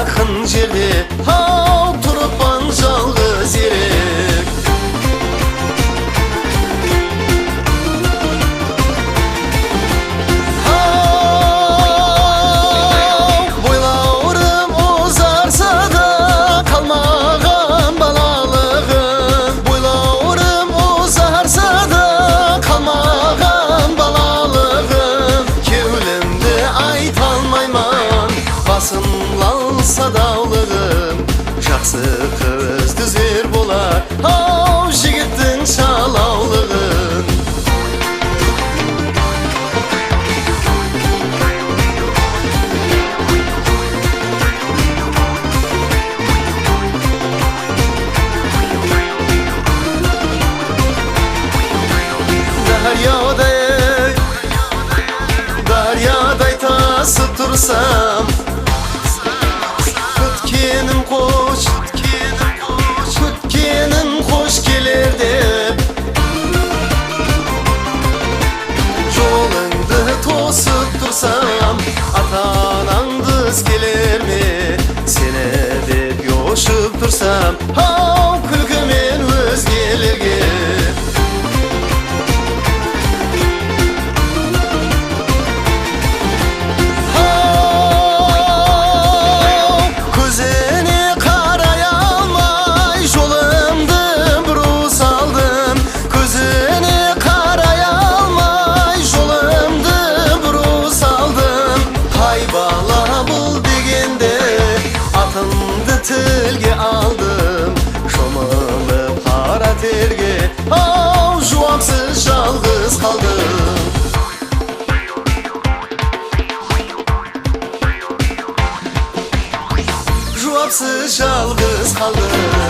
yakın жерде Ау тұрыппан жалғыз ерек Ау бойлаурым ұзарса да қалмаған балалығын Бойлаурым ұзарса да қалмаған балалығын Кеулімді айта алмайман басымланса даулығым Жақсы қыз түзер болар Ау жігіттің шалаулығын Daryaday tasып тұрсам Күткенім қош келер деп Жолыңды тосып тұрсам Ата-анаңды келер ме Сені деп йошып тұрсам Ау күлкімен өзгелерге Тілге алдым шомылып қара терге Ау жуамсыз жалғыз қалдым Жуамсыз жалғыз қалдым